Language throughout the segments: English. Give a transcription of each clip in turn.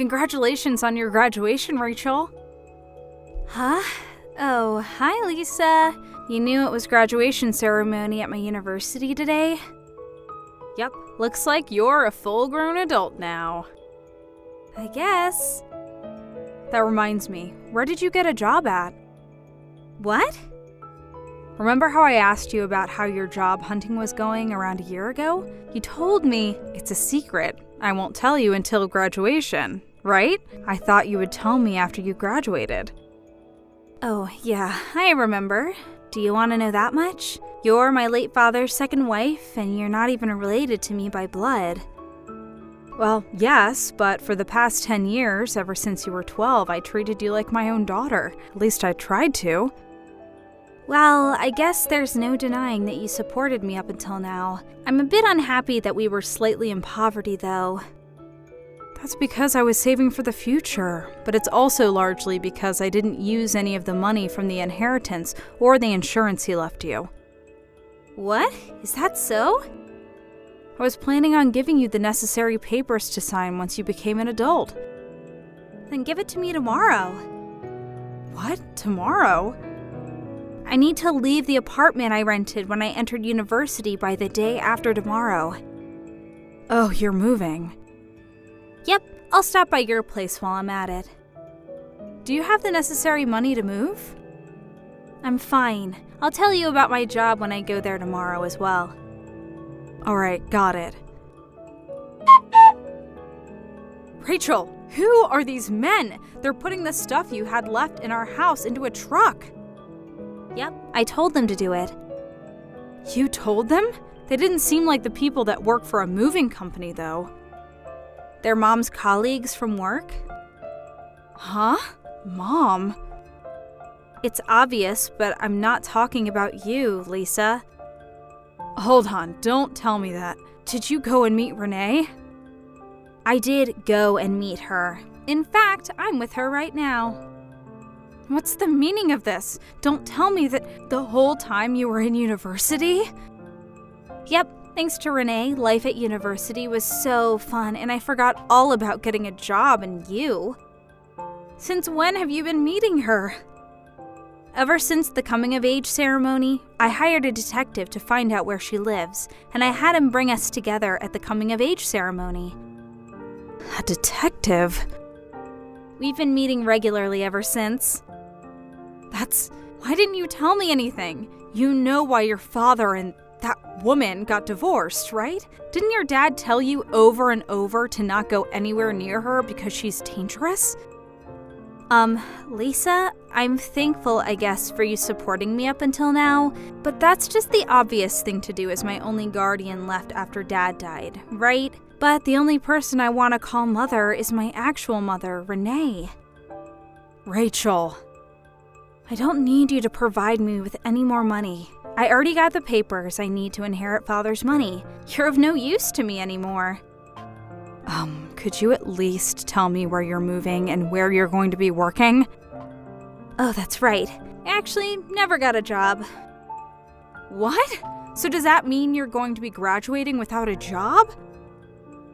Congratulations on your graduation, Rachel. Huh? Oh, hi, Lisa. You knew it was graduation ceremony at my university today? Yep, looks like you're a full-grown adult now. I guess. That reminds me, where did you get a job at? What? Remember how I asked you about how your job hunting was going around a year ago? You told me it's a secret. I won't tell you until graduation, right? I thought you would tell me after you graduated. Oh, yeah, I remember. Do you want to know that much? You're my late father's second wife, and you're not even related to me by blood. Well, yes, but for the past 10 years, ever since you were 12, I treated you like my own daughter. At least I tried to. Well, I guess there's no denying that you supported me up until now. I'm a bit unhappy that we were slightly in poverty, though. That's because I was saving for the future, but it's also largely because I didn't use any of the money from the inheritance or the insurance he left you. What? Is that so? I was planning on giving you the necessary papers to sign once you became an adult. Then give it to me tomorrow. What? Tomorrow? I need to leave the apartment I rented when I entered university by the day after tomorrow. Oh, you're moving. Yep, I'll stop by your place while I'm at it. Do you have the necessary money to move? I'm fine. I'll tell you about my job when I go there tomorrow as well. Alright, got it. Rachel, who are these men? They're putting the stuff you had left in our house into a truck. Yep, I told them to do it. You told them? They didn't seem like the people that work for a moving company, though. They're Mom's colleagues from work? Huh? Mom? It's obvious, but I'm not talking about you, Lisa. Hold on, don't tell me that. Did you go and meet Renee? I did go and meet her. In fact, I'm with her right now. What's the meaning of this? Don't tell me that the whole time you were in university? Yep. Thanks to Renee, life at university was so fun, and I forgot all about getting a job and you. Since when have you been meeting her? Ever since the coming-of-age ceremony, I hired a detective to find out where she lives, and I had him bring us together at the coming-of-age ceremony. A detective? We've been meeting regularly ever since. Why didn't you tell me anything? You know why your father and that woman got divorced, right? Didn't your dad tell you over and over to not go anywhere near her because she's dangerous? Lisa, I'm thankful, I guess, for you supporting me up until now, but that's just the obvious thing to do as my only guardian left after Dad died, right? But the only person I want to call mother is my actual mother, Renee. Rachel. I don't need you to provide me with any more money. I already got the papers I need to inherit Father's money. You're of no use to me anymore. Could you at least tell me where you're moving and where you're going to be working? Oh, that's right. I actually never got a job. What? So does that mean you're going to be graduating without a job?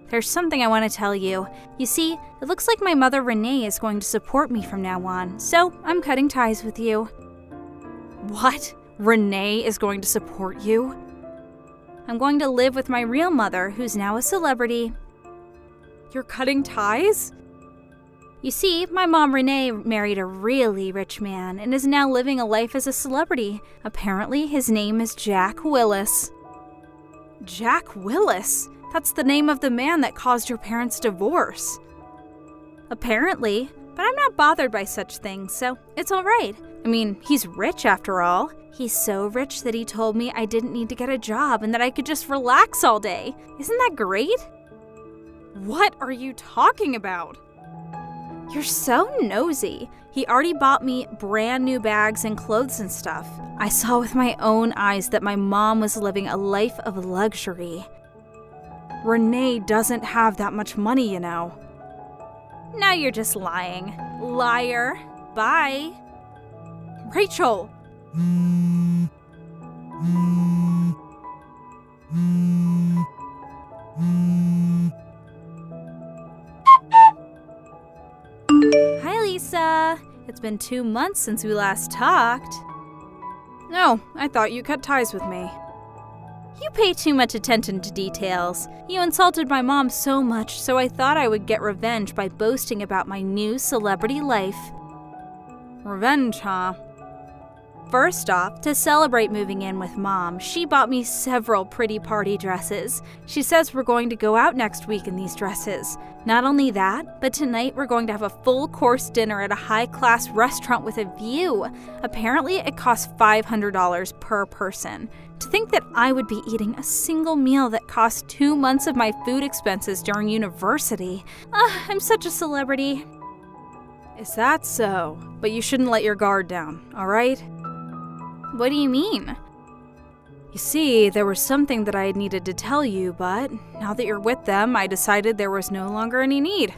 There's something I want to tell you. You see, it looks like my mother Renee is going to support me from now on, so I'm cutting ties with you. What? Renee is going to support you? I'm going to live with my real mother, who's now a celebrity. You're cutting ties? You see, my mom Renee married a really rich man and is now living a life as a celebrity. Apparently, his name is Jack Willis. Jack Willis? That's the name of the man that caused your parents' divorce. Apparently, but I'm not bothered by such things, so it's all right. I mean, he's rich after all. He's so rich that he told me I didn't need to get a job and that I could just relax all day. Isn't that great? What are you talking about? You're so nosy. He already bought me brand new bags and clothes and stuff. I saw with my own eyes that my mom was living a life of luxury. Renee doesn't have that much money, you know. Now you're just lying. Liar. Bye. Rachel! Hi, Lisa. It's been 2 months since we last talked. No, I thought you cut ties with me. You pay too much attention to details. You insulted my mom so much, so I thought I would get revenge by boasting about my new celebrity life. Revenge, huh? First off, to celebrate moving in with Mom, she bought me several pretty party dresses. She says we're going to go out next week in these dresses. Not only that, but tonight we're going to have a full-course dinner at a high-class restaurant with a view. Apparently, it costs $500 per person. To think that I would be eating a single meal that costs 2 months of my food expenses during university. I'm such a celebrity. Is that so? But you shouldn't let your guard down, all right? What do you mean? You see, there was something that I needed to tell you, but now that you're with them, I decided there was no longer any need.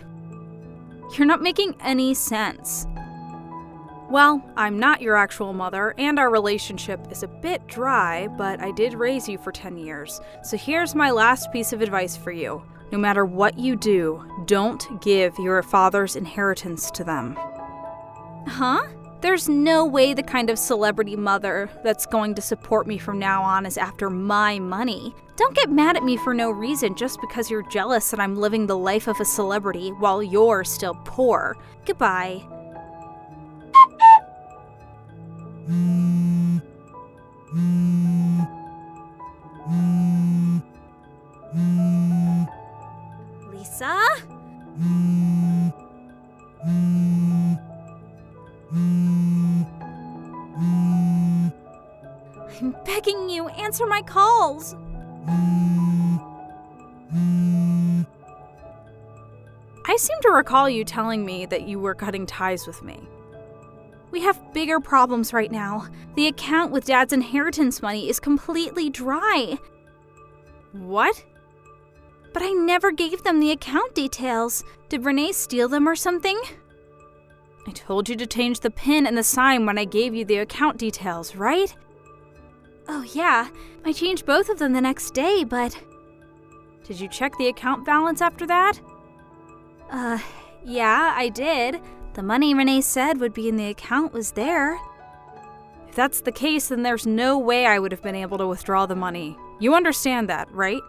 You're not making any sense. Well, I'm not your actual mother, and our relationship is a bit dry, but I did raise you for 10 years. So here's my last piece of advice for you. No matter what you do, don't give your father's inheritance to them. Huh? There's no way the kind of celebrity mother that's going to support me from now on is after my money. Don't get mad at me for no reason just because you're jealous that I'm living the life of a celebrity while you're still poor. Goodbye. Lisa? I'm begging you, answer my calls. I seem to recall you telling me that you were cutting ties with me. We have bigger problems right now. The account with Dad's inheritance money is completely dry. What? But I never gave them the account details. Did Renee steal them or something? I told you to change the PIN and the sign when I gave you the account details, right? Oh yeah, I changed both of them the next day, but... Did you check the account balance after that? Yeah, I did. The money Renee said would be in the account was there. If that's the case, then there's no way I would have been able to withdraw the money. You understand that, right?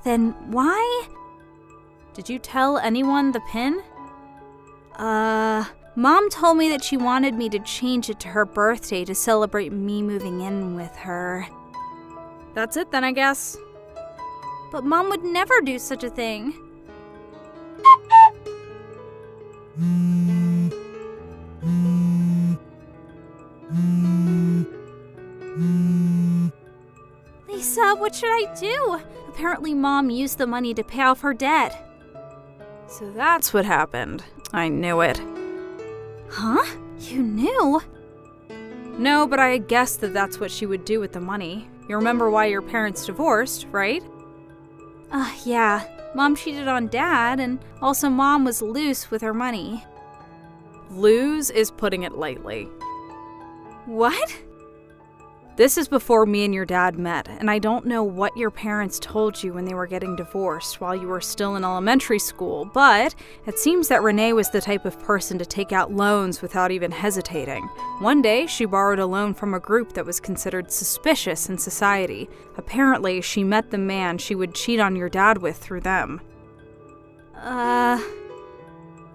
Then why? Did you tell anyone the PIN? Mom told me that she wanted me to change it to her birthday to celebrate me moving in with her. That's it then, I guess. But Mom would never do such a thing. Lisa, what should I do? Apparently Mom used the money to pay off her debt. So that's what happened. I knew it. Huh? You knew? No, but I guessed that that's what she would do with the money. You remember why your parents divorced, right? Yeah. Mom cheated on Dad, and also Mom was loose with her money. Lose is putting it lightly. What? This is before me and your dad met, and I don't know what your parents told you when they were getting divorced while you were still in elementary school, but it seems that Renee was the type of person to take out loans without even hesitating. One day, she borrowed a loan from a group that was considered suspicious in society. Apparently, she met the man she would cheat on your dad with through them.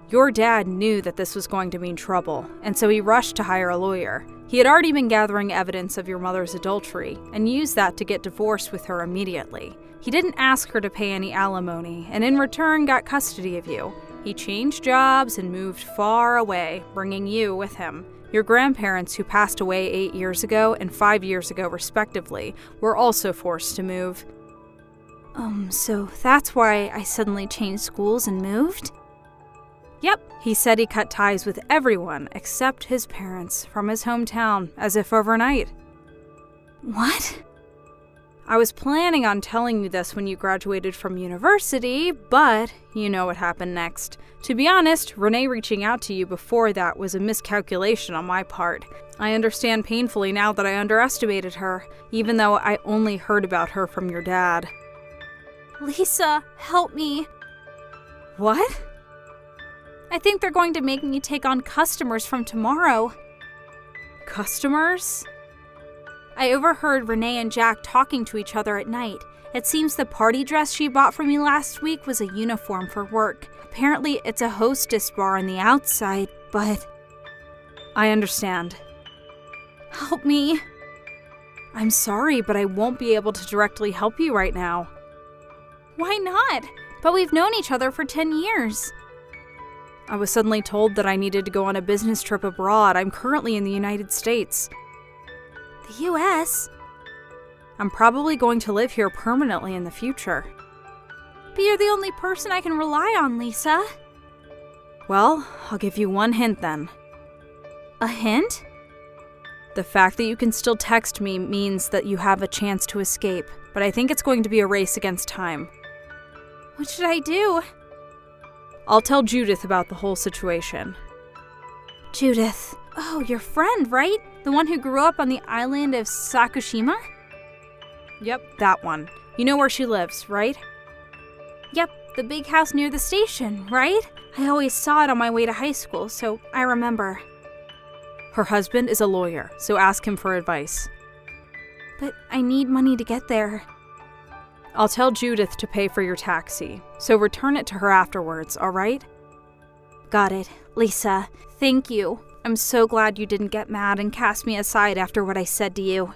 Your dad knew that this was going to mean trouble, and so he rushed to hire a lawyer. He had already been gathering evidence of your mother's adultery and used that to get divorced with her immediately. He didn't ask her to pay any alimony and in return got custody of you. He changed jobs and moved far away, bringing you with him. Your grandparents, who passed away 8 years ago and 5 years ago respectively, were also forced to move. So that's why I suddenly changed schools and moved? Yep, he said he cut ties with everyone except his parents from his hometown, as if overnight. What? I was planning on telling you this when you graduated from university, but you know what happened next. To be honest, Renee reaching out to you before that was a miscalculation on my part. I understand painfully now that I underestimated her, even though I only heard about her from your dad. Lisa, help me. What? I think they're going to make me take on customers from tomorrow. Customers? I overheard Renee and Jack talking to each other at night. It seems the party dress she bought for me last week was a uniform for work. Apparently, it's a hostess bar on the outside, but... I understand. Help me. I'm sorry, but I won't be able to directly help you right now. Why not? But we've known each other for 10 years. I was suddenly told that I needed to go on a business trip abroad. I'm currently in the United States. The U.S.? I'm probably going to live here permanently in the future. But you're the only person I can rely on, Lisa. Well, I'll give you one hint then. A hint? The fact that you can still text me means that you have a chance to escape, but I think it's going to be a race against time. What should I do? I'll tell Judith about the whole situation. Judith. Oh, your friend, right? The one who grew up on the island of Sakushima? Yep, that one. You know where she lives, right? Yep, the big house near the station, right? I always saw it on my way to high school, so I remember. Her husband is a lawyer, so ask him for advice. But I need money to get there. I'll tell Judith to pay for your taxi, so return it to her afterwards, all right? Got it. Lisa, thank you. I'm so glad you didn't get mad and cast me aside after what I said to you.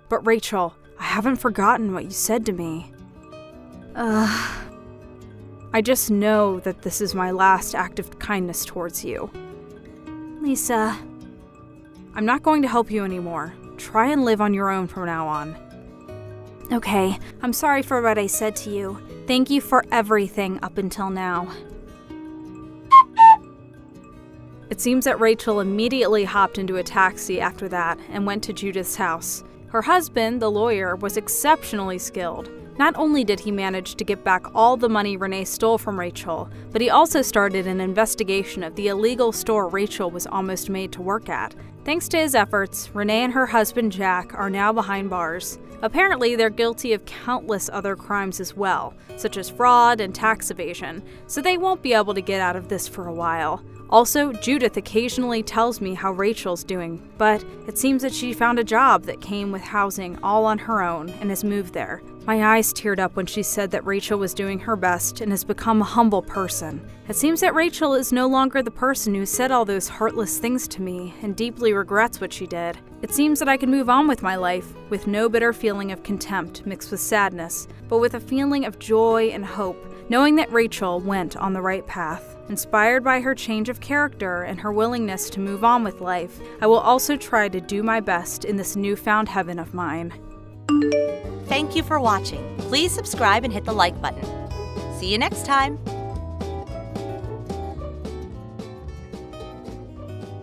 But Rachel, I haven't forgotten what you said to me. I just know that this is my last act of kindness towards you. Lisa. I'm not going to help you anymore. Try and live on your own from now on. Okay, I'm sorry for what I said to you. Thank you for everything up until now. It seems that Rachel immediately hopped into a taxi after that and went to Judith's house. Her husband, the lawyer, was exceptionally skilled. Not only did he manage to get back all the money Renee stole from Rachel, but he also started an investigation of the illegal store Rachel was almost made to work at. Thanks to his efforts, Renee and her husband Jack are now behind bars. Apparently, they're guilty of countless other crimes as well, such as fraud and tax evasion, so they won't be able to get out of this for a while. Also, Judith occasionally tells me how Rachel's doing, but it seems that she found a job that came with housing all on her own and has moved there. My eyes teared up when she said that Rachel was doing her best and has become a humble person. It seems that Rachel is no longer the person who said all those heartless things to me and deeply regrets what she did. It seems that I can move on with my life with no bitter feeling of contempt mixed with sadness, but with a feeling of joy and hope, knowing that Rachel went on the right path. Inspired by her change of character and her willingness to move on with life, I will also try to do my best in this newfound heaven of mine. Thank you for watching. Please subscribe and hit the like button. See you next time.